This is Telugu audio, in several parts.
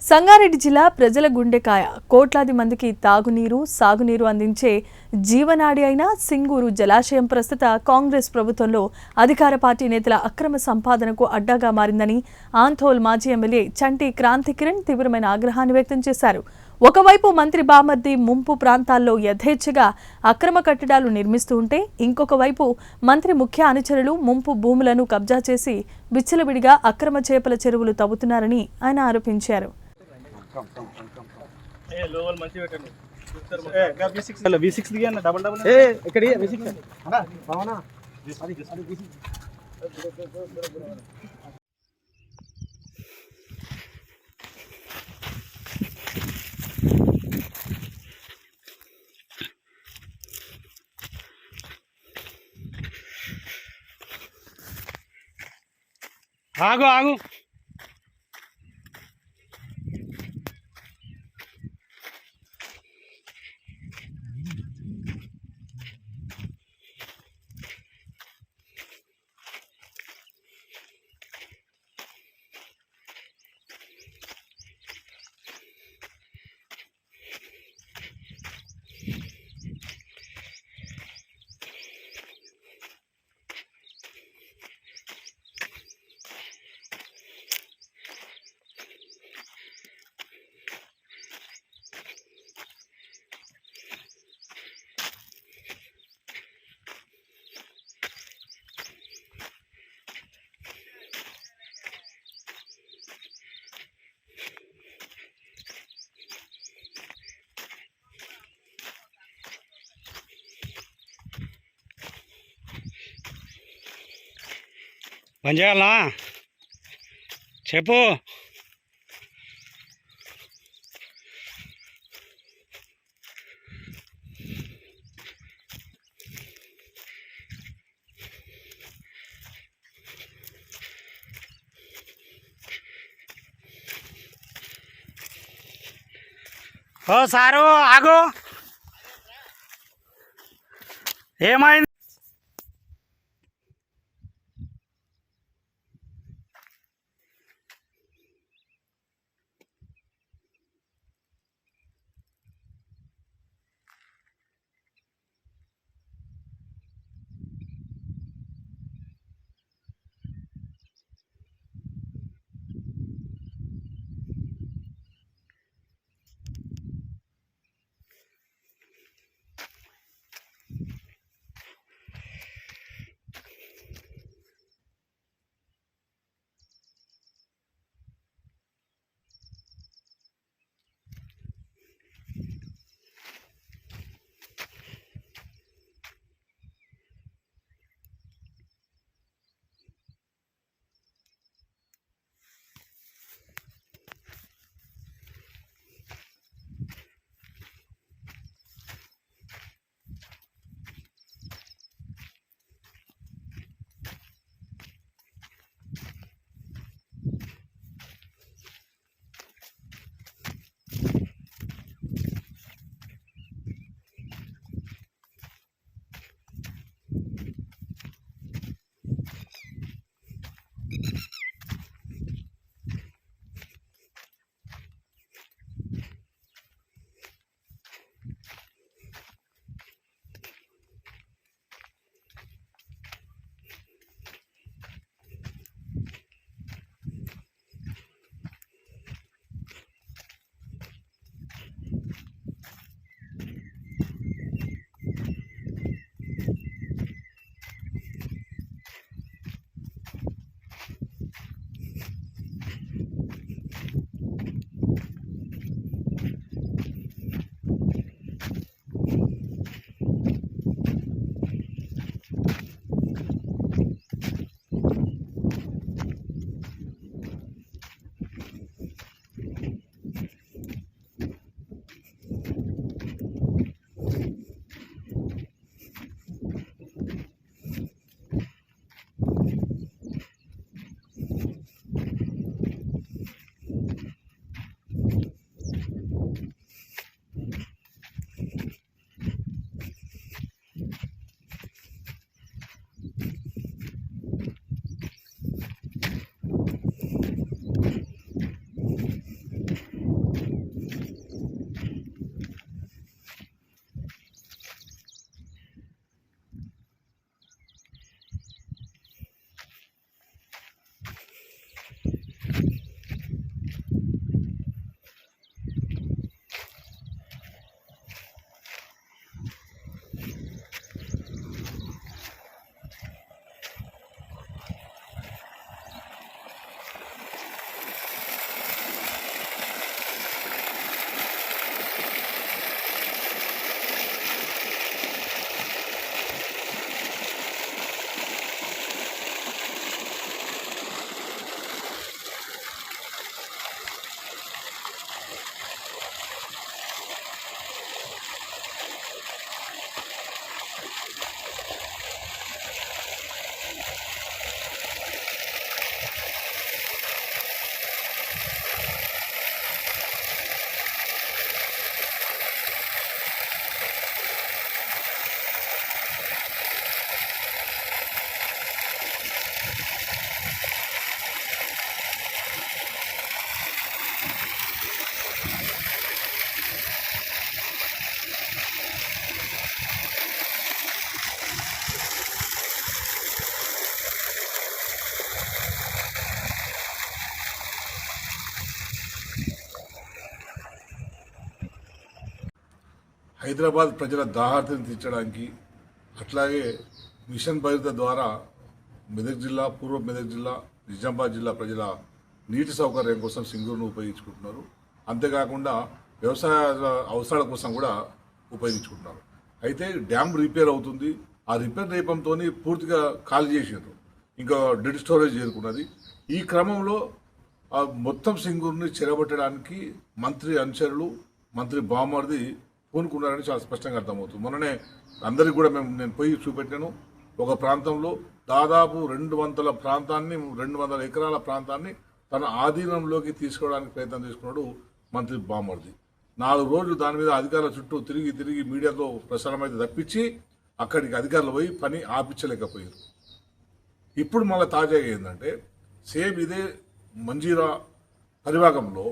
సంగారెడ్డి జిల్లా ప్రజల గుండెకాయ కోట్లాది మందికి తాగునీరు సాగునీరు అందించే జీవనాడి అయిన సింగూరు జలాశయం ప్రస్తుత కాంగ్రెస్ ప్రభుత్వంలో అధికార పార్టీ నేతల అక్రమ సంపాదనకు అడ్డాగా మారిందని ఆంథోల్ మాజీ ఎమ్మెల్యే చంటి క్రాంతికిరణ్ తీవ్రమైన ఆగ్రహాన్ని వ్యక్తం చేశారు. ఒకవైపు మంత్రి బామర్ది ముంపు ప్రాంతాల్లో యథేచ్ఛగా అక్రమ కట్టడాలు నిర్మిస్తూ ఉంటే ఇంకొక వైపు మంత్రి ముఖ్య అనుచరులు ముంపు భూములను కబ్జా చేసి విచ్చలవిడిగా అక్రమ చేపల చెరువులు తవ్వుతున్నారని ఆయన ఆరోపించారు. ఆగు ఆగు పని చేయాలా చెప్పు. ఓ సారు ఆగు, ఏమైంది? హైదరాబాద్ ప్రజల దాహార్తిని తీర్చడానికి, అట్లాగే మిషన్ భగీరథ ద్వారా మెదక్ జిల్లా, పూర్వ మెదక్ జిల్లా, నిజామాబాద్ జిల్లా ప్రజల నీటి సౌకర్యం కోసం సింగూరును ఉపయోగించుకుంటున్నారు. అంతేకాకుండా వ్యవసాయ అవసరాల కోసం కూడా ఉపయోగించుకుంటున్నారు. అయితే డ్యామ్ రిపేర్ అవుతుంది. ఆ రిపేర్ నేపంతో పూర్తిగా ఖాళీ చేసారు. ఇంకా డెడ్ స్టోరేజ్ చేరుకున్నది. ఈ క్రమంలో ఆ మొత్తం సింగూరుని చెరబట్టడానికి మంత్రి అనుచరులు, మంత్రి బామ్మర్ది పూనుకున్నారని చాలా స్పష్టంగా అర్థమవుతుంది. మొన్ననే అందరికి కూడా నేను పోయి చూపెట్టాను. ఒక ప్రాంతంలో దాదాపు 200 ఎకరాల ప్రాంతాన్ని తన ఆధీనంలోకి తీసుకోవడానికి ప్రయత్నం చేసుకున్నాడు మంత్రి బామ్మర్ది. 4 రోజులు దాని మీద అధికారుల చుట్టూ తిరిగి మీడియాతో ప్రసారం అయితే తప్పించి అక్కడికి అధికారులు పోయి పని ఆపించలేకపోయారు. ఇప్పుడు మళ్ళీ తాజాగా ఏంటంటే సేమ్ ఇదే మంజీరా పరిభాగంలో,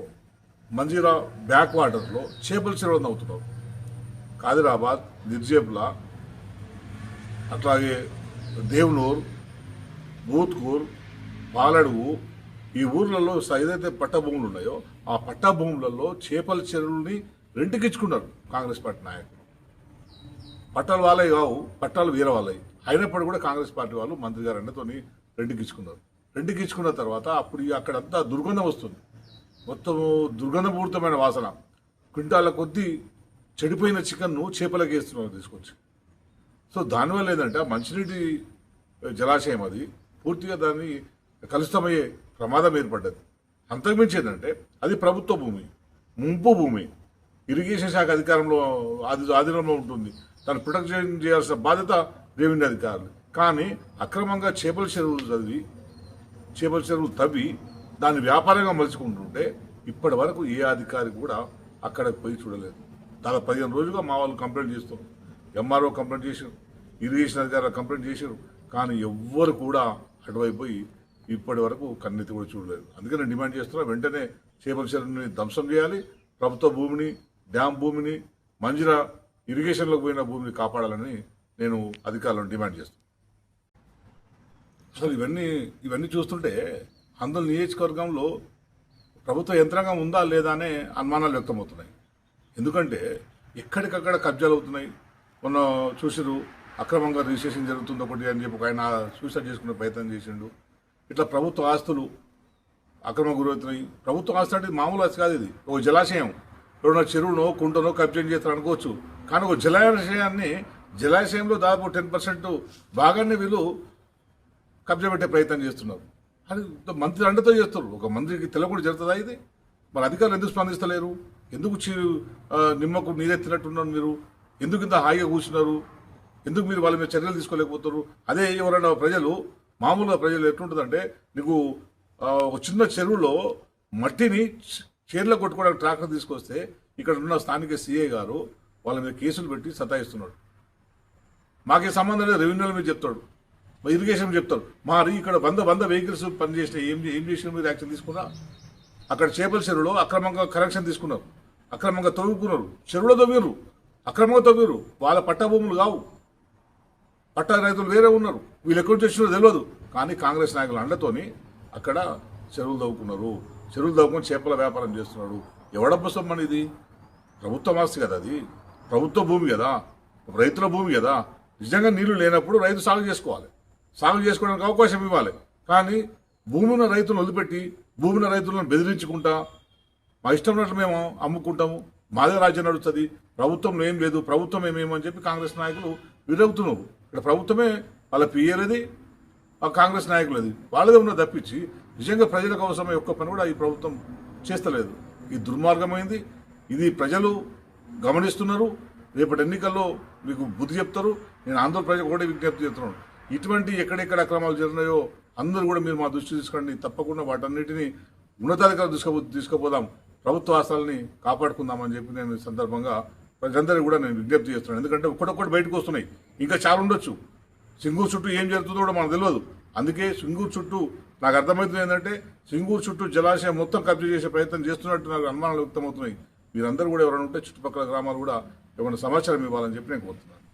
మంజీరా బ్యాక్ వాటర్లో చేపల చెరువు అవుతున్నారు. కాదిరాబాద్, నిర్జేపుల, అట్లాగే దేవనూర్, బూత్కూర్, పాలడుగు ఈ ఊర్లలో ఏదైతే పట్టా భూములు ఉన్నాయో ఆ పట్టా భూములలో చేపల చెరువుల్ని రెంట్కిచ్చుకున్నారు కాంగ్రెస్ పార్టీ నాయకులు. పట్టాలు వాళ్ళే కావు, పట్టాలు వేరే వాళ్ళవి అయినప్పుడు కూడా కాంగ్రెస్ పార్టీ వాళ్ళు మంత్రి గారు అండతోని రెంట్కిచ్చుకున్నారు. రెంట్కిచ్చుకున్న తర్వాత అప్పుడు అక్కడంతా దుర్గంధం వస్తుంది. మొత్తం దుర్గంధపూరితమైన వాసన. క్వింటాల కొద్దీ చెడిపోయిన చికెన్ను చేపలకు వేస్తున్నారు తీసుకొచ్చి. సో దానివల్ల ఏంటంటే మంచినీటి జలాశయం అది పూర్తిగా దాన్ని కలుషితమయ్యే ప్రమాదం ఏర్పడ్డది. అంతకుమించి ఏంటంటే అది ప్రభుత్వ భూమి, ముంపు భూమి. ఇరిగేషన్ శాఖ అధికారంలో ఆధీనంలో ఉంటుంది. దాన్ని ప్రొటెక్షన్ చేయాల్సిన బాధ్యత రెవెన్యూ అధికారులు. కానీ అక్రమంగా చేపల చెరువులు తవ్వి దాన్ని వ్యాపారంగా మలుచుకుంటుంటే ఇప్పటి వరకు ఏ అధికారి కూడా అక్కడికి పోయి చూడలేదు. దాదాపు 15 రోజులుగా మా వాళ్ళు కంప్లైంట్ చేస్తాం. ఎంఆర్ఓ కంప్లైంట్ చేశారు, ఇరిగేషన్ అధికారులు కంప్లైంట్ చేశారు. కానీ ఎవ్వరు కూడా అటువైపు పోయి ఇప్పటి వరకు కన్నెత్తి కూడా చూడలేదు. అందుకే నేను డిమాండ్ చేస్తున్నా, వెంటనే చేపల చెరువుని ధ్వంసం చేయాలి. ప్రభుత్వ భూమిని, డ్యామ్ భూమిని, మంజీరా ఇరిగేషన్లోకి పోయిన భూమిని కాపాడాలని నేను అధికారులను డిమాండ్ చేస్తాను. అసలు ఇవన్నీ చూస్తుంటే ఆందోళన నియోజకవర్గంలో ప్రభుత్వ యంత్రాంగం ఉందా లేదా అనే అనుమానాలు వ్యక్తమవుతున్నాయి. ఎందుకంటే ఎక్కడికక్కడ కబ్జాలు అవుతున్నాయి. మొన్న చూసిరు, అక్రమంగా రిజిస్ట్రేషన్ జరుగుతుంది ఒకటి అని చెప్పి ఆయన సూసైడ్ చేసుకునే ప్రయత్నం చేసిండు. ఇట్లా ప్రభుత్వ ఆస్తులు అక్రమ గురవుతున్నాయి. ప్రభుత్వ ఆస్తి అంటే మామూలు ఆస్తి కాదు. ఇది ఒక జలాశయం, ఎవరైనా చెరువునో కుంటనో కబ్జా చేస్తారు అనుకోవచ్చు. కానీ ఒక జలాశయంలో దాదాపు 10% భాగాన్ని వీళ్ళు కబ్జా పెట్టే ప్రయత్నం చేస్తున్నారు. అది మంత్రి అండతో చేస్తారు. ఒక మంత్రికి తెలకుండా జరుగుతుందా ఇది? మరి అధికారులు ఎందుకు స్పందిస్తలేరు? ఎందుకు నిమ్మకు నీరెత్తినట్టున్నారు మీరు? ఎందుకు ఇంత హాయిగా కూర్చున్నారు? ఎందుకు మీరు వాళ్ళ మీద చర్యలు తీసుకోలేకపోతారు? అదే ఎవరైనా మామూలుగా ప్రజలు ఎట్లుంటుందంటే, నీకు ఒక చిన్న చెరువులో మట్టిని చేర్లో కొట్టుకోవడానికి ట్రాక్టర్ తీసుకొస్తే ఇక్కడ ఉన్న స్థానిక సిఐ గారు వాళ్ళ మీద కేసులు పెట్టి సతాయిస్తున్నాడు. మాకే సంబంధం లేదు, రెవెన్యూల మీద చెప్తాడు, ఇరిగేషన్ చెప్తారు. మరి ఇక్కడ 100 వెహికల్స్ పనిచేసిన ఏం చేసిన మీరు యాక్షన్ తీసుకున్నా? అక్కడ చేపల చెరువులో అక్రమంగా కనెక్షన్ తీసుకున్నారు, అక్రమంగా తవ్వుకున్నారు, చెరువులో తవ్వారు, అక్రమంగా తవ్వారు. వాళ్ళ పట్టా భూములు కావు, పట్టా రైతులు వేరే ఉన్నారు. వీళ్ళు ఎక్కడి నుంచి వచ్చినారో తెలియదు. కానీ కాంగ్రెస్ నాయకుల అండతోని అక్కడ చెరువులు తవ్వుకున్నారు. చెరువులు తవ్వుకొని చేపల వ్యాపారం చేస్తున్నాడు. ఎవడబ్బసం మన ఇది? ప్రభుత్వ ఆస్తి కదా, అది ప్రభుత్వ భూమి కదా, రైతుల భూమి కదా. నిజంగా నీళ్లు లేనప్పుడు రైతు సాగు చేసుకోవాలి, సాగు చేసుకోవడానికి అవకాశం ఇవ్వాలి. కానీ భూమి ఉన్న రైతులను వదిలిపెట్టి, భూమి ఉన్న రైతులను బెదిరించుకుంటా మా ఇష్టం ఉన్నట్లు మేము అమ్ముకుంటాము, మాదే రాజ్యం నడుస్తుంది, ప్రభుత్వంలో ఏం లేదు, ప్రభుత్వం ఏమేమని చెప్పి కాంగ్రెస్ నాయకులు విరగుతున్నారు. ఇక్కడ ప్రభుత్వమే వాళ్ళ పియ్యలది, ఆ కాంగ్రెస్ నాయకులది, వాళ్ళదే ఉన్న తప్పించి నిజంగా ప్రజలకు అవసరమై ఒక్క పని కూడా ఈ ప్రభుత్వం చేస్తలేదు. ఇది దుర్మార్గమైంది. ఇది ప్రజలు గమనిస్తున్నారు. రేపటి ఎన్నికల్లో మీకు బుద్ధి చెప్తారు. నేను ఆంధ్ర ప్రజలకు కూడా విజ్ఞప్తి చేస్తున్నాను, ఇటువంటి ఎక్కడెక్కడ అక్రమాలు జరిగినాయో అందరూ కూడా మీరు మా దృష్టి తీసుకోండి. తప్పకుండా వాటన్నిటిని ఉన్నతాధికారులు తీసుకుపోదాం, ప్రభుత్వ ఆస్తులని కాపాడుకుందామని చెప్పి నేను ఈ సందర్భంగా ప్రజలందరికీ కూడా నేను విజ్ఞప్తి చేస్తున్నాను. ఎందుకంటే ఒక్కటొక్కటి బయటకు వస్తున్నాయి, ఇంకా చాలా ఉండొచ్చు. సింగూరు చుట్టూ ఏం జరుగుతుందో కూడా మనకు తెలియదు. అందుకే సింగూరు చుట్టూ నాకు అర్థమవుతుంది ఏంటంటే, సింగూరు చుట్టూ జలాశయం మొత్తం కబ్జా చేసే ప్రయత్నం చేస్తున్నట్టు నాకు అనుమానాలు వ్యక్తమవుతున్నాయి. మీరందరూ కూడా ఎవరైనా ఉంటే చుట్టుపక్కల గ్రామాలు కూడా ఏమైనా సమాచారం ఇవ్వాలని చెప్పి నేను కోరుతున్నాను.